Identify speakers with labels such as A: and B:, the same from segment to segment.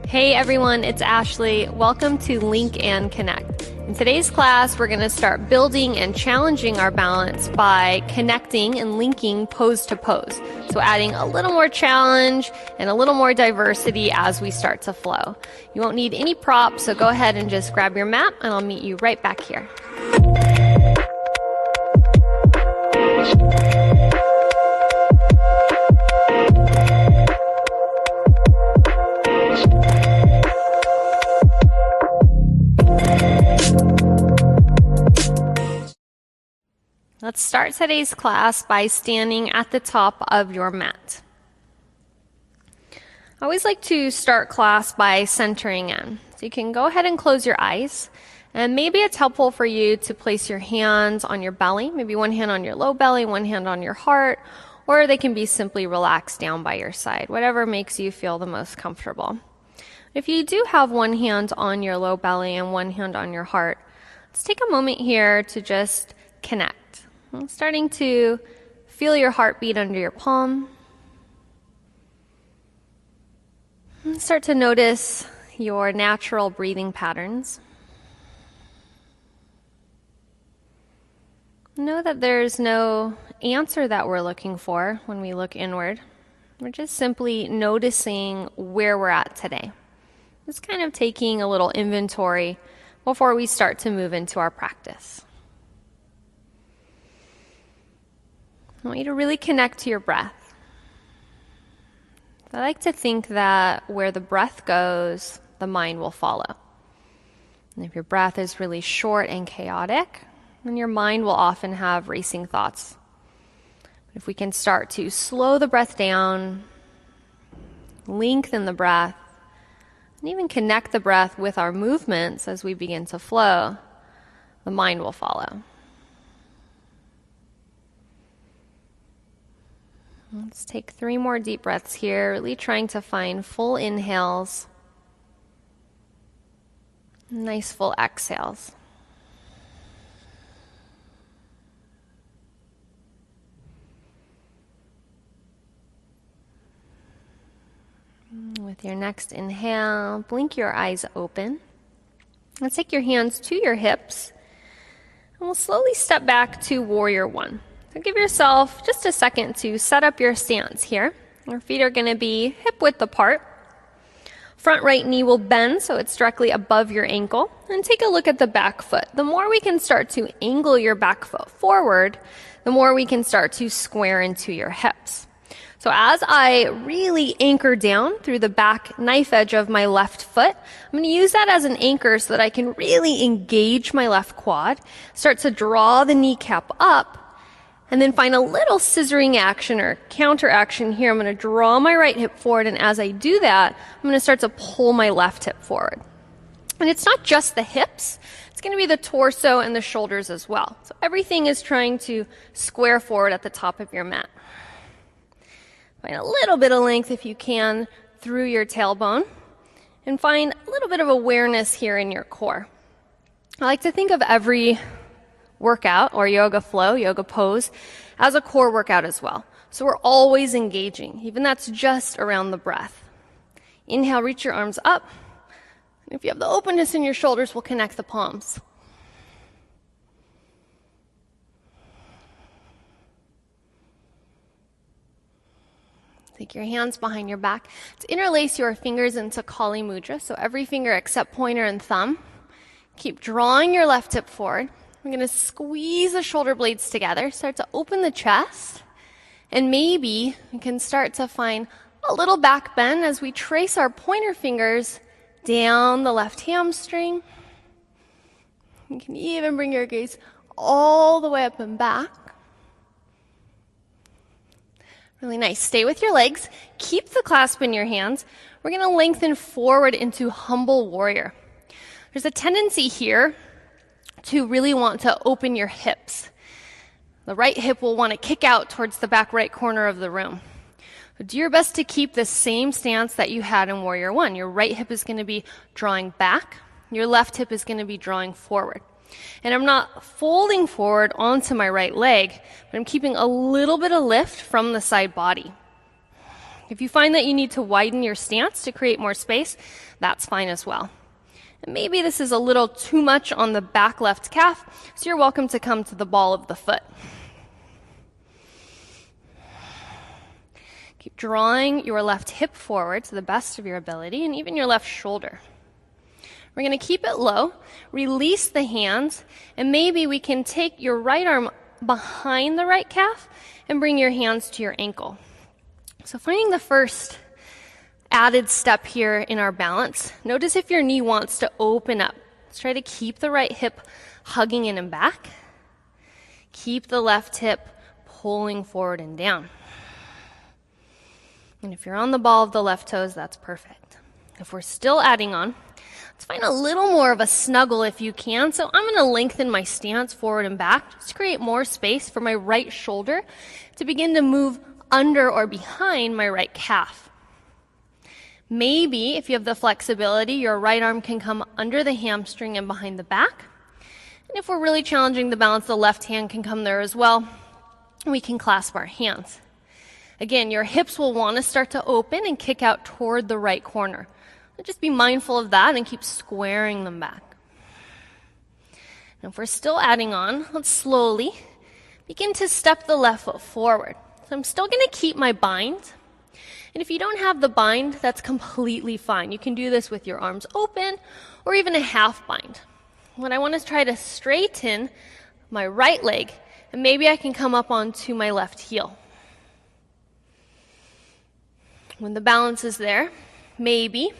A: Hey everyone, it's Ashley. Welcome to Link and Connect. In today's class, we're going to start building and challenging our balance by connecting and linking pose to pose. So adding a little more challenge and a little more diversity as we start to flow. You won't need any props, so go ahead and just grab your mat and I'll meet you right back here. Let's start today's class by standing at the top of your mat. I always like to start class by centering in. So you can go ahead and close your eyes. And maybe it's helpful for you to place your hands on your belly, maybe one hand on your low belly, one hand on your heart, or they can be simply relaxed down by your side, whatever makes you feel the most comfortable. If you do have one hand on your low belly and one hand on your heart, let's take a moment here to just connect. I'm starting to feel your heartbeat under your palm. And start to notice your natural breathing patterns. Know that there's no answer that we're looking for when we look inward. We're just simply noticing where we're at today. Just kind of taking a little inventory before we start to move into our practice. I want you to really connect to your breath. I like to think that where the breath goes, the mind will follow. And if your breath is really short and chaotic, then your mind will often have racing thoughts. But if we can start to slow the breath down, lengthen the breath, and even connect the breath with our movements as we begin to flow, the mind will follow. Let's take 3 more deep breaths here, really trying to find full inhales, nice full exhales. With your next inhale, blink your eyes open. Let's take your hands to your hips, and we'll slowly step back to Warrior One. So give yourself just a second to set up your stance here. Your feet are going to be hip width apart. Front right knee will bend so it's directly above your ankle. And take a look at the back foot. The more we can start to angle your back foot forward, the more we can start to square into your hips. So as I really anchor down through the back knife edge of my left foot, I'm going to use that as an anchor so that I can really engage my left quad, start to draw the kneecap up, and then find a little scissoring action or counter action here. I'm going to draw my right hip forward, and as I do that, I'm going to start to pull my left hip forward. And it's not just the hips, it's going to be the torso and the shoulders as well. So everything is trying to square forward at the top of your mat. Find a little bit of length if you can through your tailbone, and find a little bit of awareness here in your core. I like to think of every workout or yoga flow, yoga pose, as a core workout as well. So we're always engaging, even that's just around the breath. Inhale, reach your arms up. And if you have the openness in your shoulders, we'll connect the palms. Take your hands behind your back to interlace your fingers into Kali Mudra. So every finger except pointer and thumb. Keep drawing your left hip forward. We're going to squeeze the shoulder blades together, start to open the chest, and maybe we can start to find a little back bend as we trace our pointer fingers down the left hamstring. You can even bring your gaze all the way up and back. Really nice. Stay with your legs. Keep the clasp in your hands. We're going to lengthen forward into Humble Warrior. There's a tendency here to really want to open your hips. The right hip will want to kick out towards the back right corner of the room. So do your best to keep the same stance that you had in Warrior One. Your right hip is going to be drawing back. Your left hip is going to be drawing forward. And I'm not folding forward onto my right leg, but I'm keeping a little bit of lift from the side body. If you find that you need to widen your stance to create more space, that's fine as well. And maybe this is a little too much on the back left calf, so you're welcome to come to the ball of the foot. Keep drawing your left hip forward to the best of your ability, and even your left shoulder. We're going to keep it low, release the hands, and maybe we can take your right arm behind the right calf and bring your hands to your ankle. So finding the first added step here in our balance, notice if your knee wants to open up. Let's try to keep the right hip hugging in and back. Keep the left hip pulling forward and down. And if you're on the ball of the left toes, that's perfect. If we're still adding on, let's find a little more of a snuggle if you can. So I'm going to lengthen my stance forward and back just to create more space for my right shoulder to begin to move under or behind my right calf. Maybe if you have the flexibility, your right arm can come under the hamstring and behind the back. And if we're really challenging the balance, the left hand can come there as well. We can clasp our hands. Again, your hips will want to start to open and kick out toward the right corner. Just be mindful of that and keep squaring them back. Now, if we're still adding on, let's slowly begin to step the left foot forward. So I'm still going to keep my bind. And if you don't have the bind, that's completely fine. You can do this with your arms open or even a half bind. What I want to try to straighten my right leg, and maybe I can come up onto my left heel. When the balance is there, maybe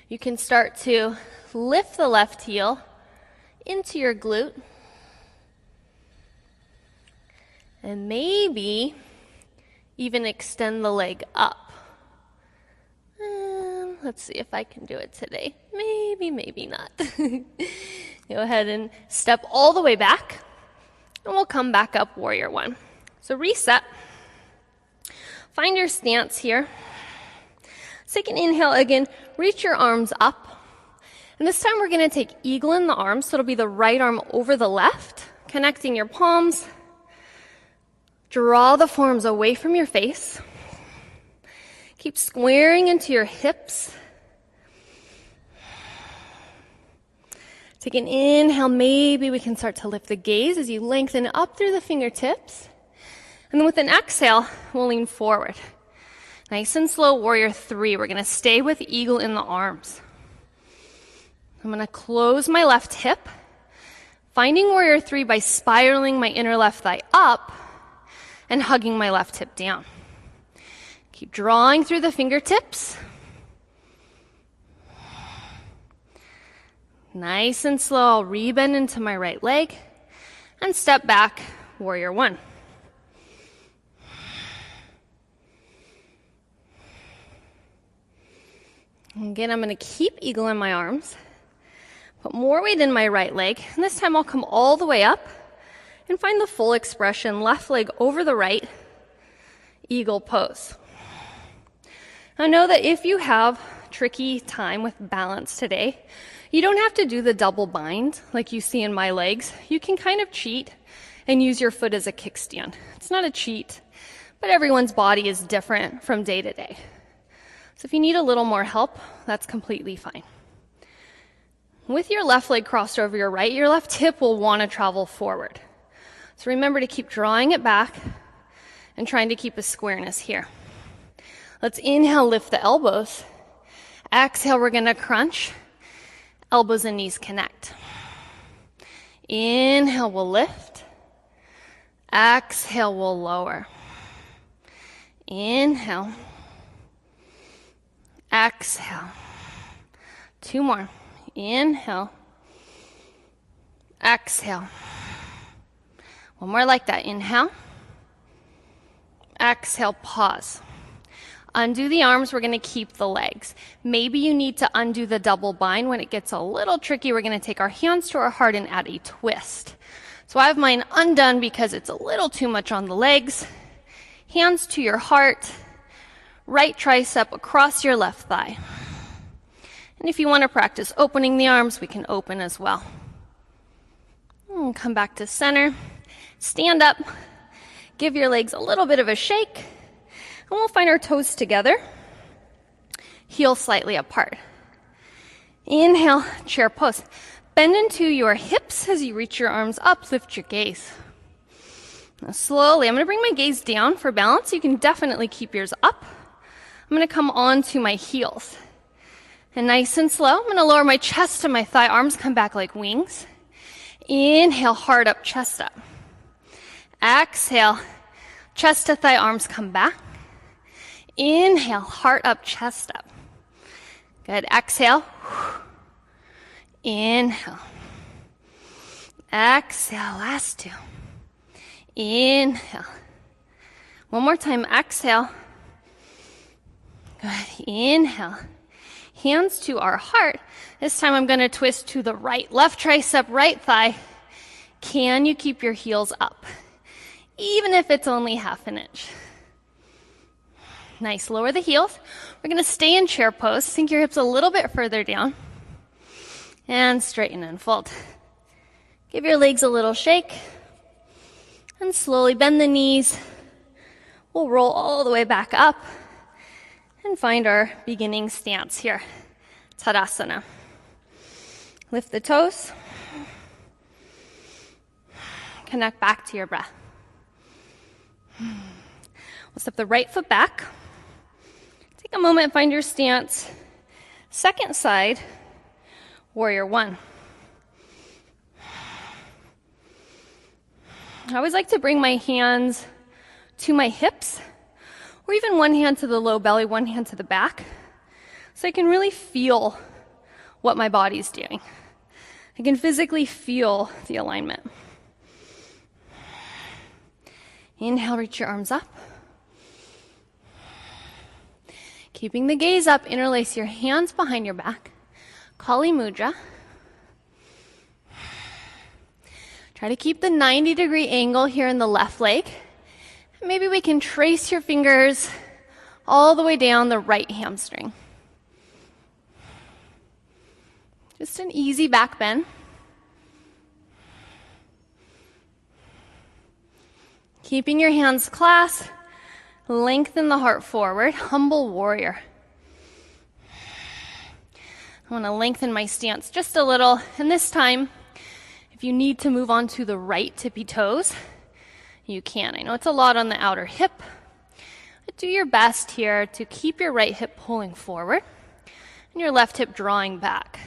A: you can start to lift the left heel into your glute. And maybe even extend the leg up. Let's see if I can do it today. Maybe, maybe not. Go ahead and step all the way back, and we'll come back up, warrior one. So reset. Find your stance here. Take an inhale again, reach your arms up. And this time we're going to take eagle in the arms, so it'll be the right arm over the left, connecting your palms. Draw the forearms away from your face. Keep squaring into your hips. Take an inhale, maybe we can start to lift the gaze as you lengthen up through the fingertips. And then with an exhale, we'll lean forward. Nice and slow, warrior three. We're going to stay with eagle in the arms. I'm going to close my left hip, finding warrior three by spiraling my inner left thigh up and hugging my left hip down. Keep drawing through the fingertips. Nice and slow, I'll rebend into my right leg and step back, warrior one. Again, I'm going to keep eagle in my arms, put more weight in my right leg, and this time I'll come all the way up and find the full expression, left leg over the right, eagle pose. I know that if you have tricky time with balance today, you don't have to do the double bind like you see in my legs. You can kind of cheat and use your foot as a kickstand. It's not a cheat, but everyone's body is different from day to day. So if you need a little more help, that's completely fine. With your left leg crossed over your right, your left hip will want to travel forward. So remember to keep drawing it back and trying to keep a squareness here. Let's inhale, lift the elbows. Exhale, we're going to crunch. Elbows and knees connect. Inhale, we'll lift. Exhale, we'll lower. Inhale. Exhale. Two more. Inhale. Exhale. One more like that. Inhale. Exhale, pause. Undo the arms, we're going to keep the legs. Maybe you need to undo the double bind. When it gets a little tricky, we're going to take our hands to our heart and add a twist. So I have mine undone because it's a little too much on the legs. Hands to your heart. Right tricep across your left thigh. And if you want to practice opening the arms, we can open as well. And come back to center. Stand up. Give your legs a little bit of a shake. And we'll find our toes together, heels slightly apart. Inhale, chair pose. Bend into your hips as you reach your arms up, lift your gaze. Now slowly, I'm going to bring my gaze down for balance. You can definitely keep yours up. I'm going to come onto my heels. And nice and slow, I'm going to lower my chest to my thigh, arms come back like wings. Inhale, heart up, chest up. Exhale, chest to thigh, arms come back. Inhale, heart up, chest up. Good, exhale. Inhale. Exhale, last two. Inhale. One more time, exhale. Good, inhale. Hands to our heart. This time I'm going to twist to the right. Left tricep, right thigh. Can you keep your heels up? Even if it's only half an inch. Nice, lower the heels. We're going to stay in chair pose. Sink your hips a little bit further down. And straighten and fold. Give your legs a little shake. And slowly bend the knees. We'll roll all the way back up. And find our beginning stance here, Tadasana. Lift the toes. Connect back to your breath. We'll step the right foot back. Take a moment, find your stance. Second side, warrior one. I always like to bring my hands to my hips, or even one hand to the low belly, one hand to the back, so I can really feel what my body's doing. I can physically feel the alignment. Inhale, reach your arms up. Keeping the gaze up, interlace your hands behind your back. Kali Mudra. Try to keep the 90-degree angle here in the left leg. Maybe we can trace your fingers all the way down the right hamstring. Just an easy back bend. Keeping your hands clasped, lengthen the heart forward, humble warrior. I want to lengthen my stance just a little, and this time, if you need to move on to the right tippy toes, you can. I know it's a lot on the outer hip, but do your best here to keep your right hip pulling forward and your left hip drawing back.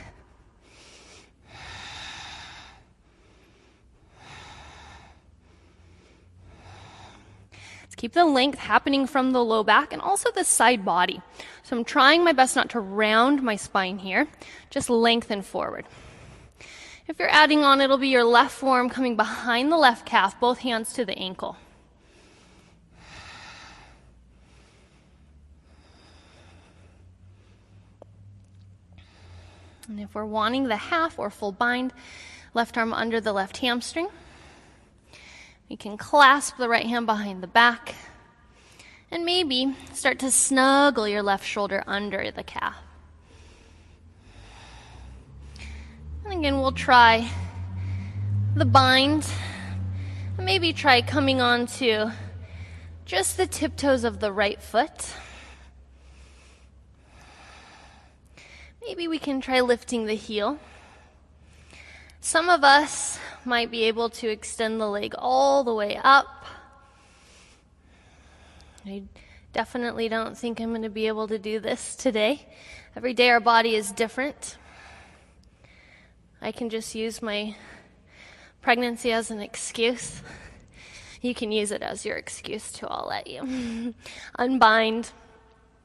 A: Let's keep the length happening from the low back and also the side body. So I'm trying my best not to round my spine here, just lengthen forward. If you're adding on, it'll be your left forearm coming behind the left calf, both hands to the ankle. And if we're wanting the half or full bind, left arm under the left hamstring. We can clasp the right hand behind the back. And maybe start to snuggle your left shoulder under the calf. And again, we'll try the bind. And maybe try coming onto just the tiptoes of the right foot. Maybe we can try lifting the heel. Some of us might be able to extend the leg all the way up. I definitely don't think I'm going to be able to do this today. Every day our body is different. I can just use my pregnancy as an excuse. You can use it as your excuse too, I'll let you. Unbind,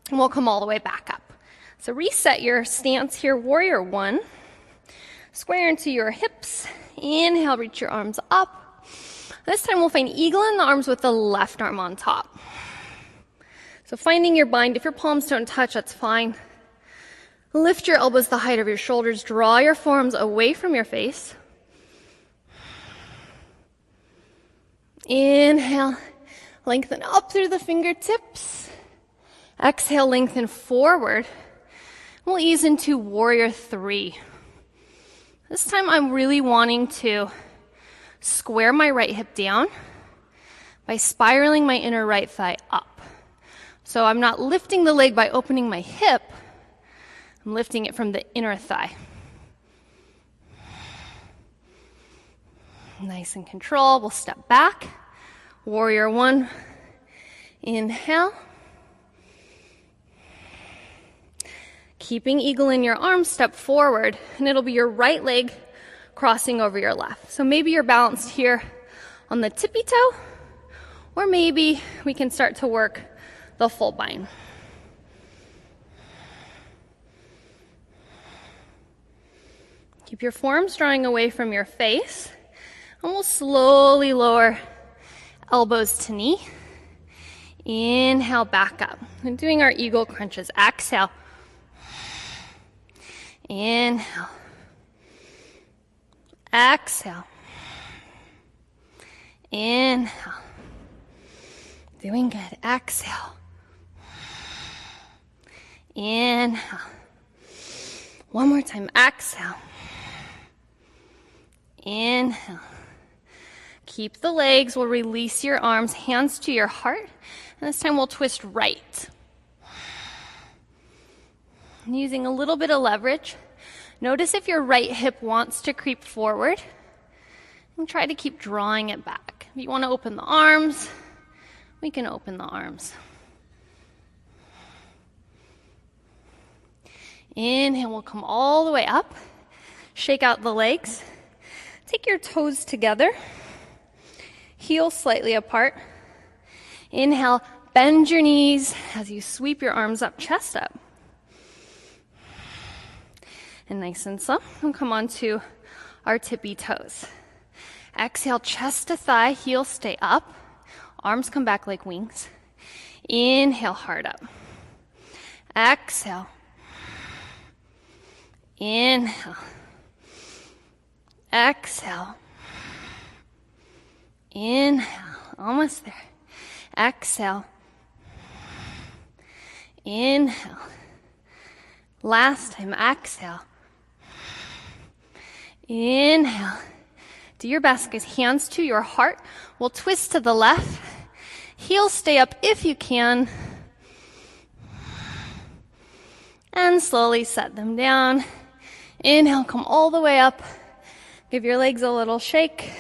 A: and we'll come all the way back up. So reset your stance here, warrior one. Square into your hips. Inhale, reach your arms up. This time we'll find eagle in the arms with the left arm on top. So finding your bind, if your palms don't touch, that's fine. Lift your elbows the height of your shoulders. Draw your forearms away from your face. Inhale, lengthen up through the fingertips. Exhale, lengthen forward. We'll ease into warrior three. This time I'm really wanting to square my right hip down by spiraling my inner right thigh up. So I'm not lifting the leg by opening my hip. I'm lifting it from the inner thigh. Nice and control. We'll step back. Warrior one. Inhale. Keeping eagle in your arms, step forward, and it'll be your right leg crossing over your left. So maybe you're balanced here on the tippy toe, or maybe we can start to work the full bind. Keep your forearms drawing away from your face, and we'll slowly lower elbows to knee. Inhale, back up. And doing our eagle crunches. Exhale. Inhale. Exhale. Inhale. Doing good. Exhale. Inhale. One more time. Exhale. Inhale. Keep the legs. We'll release your arms, hands to your heart. And this time we'll twist right. And using a little bit of leverage. Notice if your right hip wants to creep forward. And try to keep drawing it back. If you want to open the arms, we can open the arms. Inhale, we'll come all the way up. Shake out the legs. Take your toes together. Heels slightly apart. Inhale, bend your knees as you sweep your arms up, chest up. And nice and slow, we'll come on to our tippy toes. Exhale, chest to thigh, heels stay up. Arms come back like wings. Inhale, heart up. Exhale. Inhale. Exhale. Inhale. Almost there. Exhale. Inhale. Last time. Exhale. Inhale. Do your best, guys. Hands to your heart. We'll twist to the left. Heels stay up if you can. And slowly set them down. Inhale, come all the way up. Give your legs a little shake.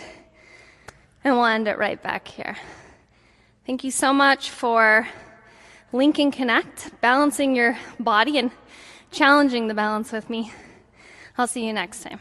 A: And we'll end it right back here. Thank you so much for Link and Connect, balancing your body and challenging the balance with me. I'll see you next time.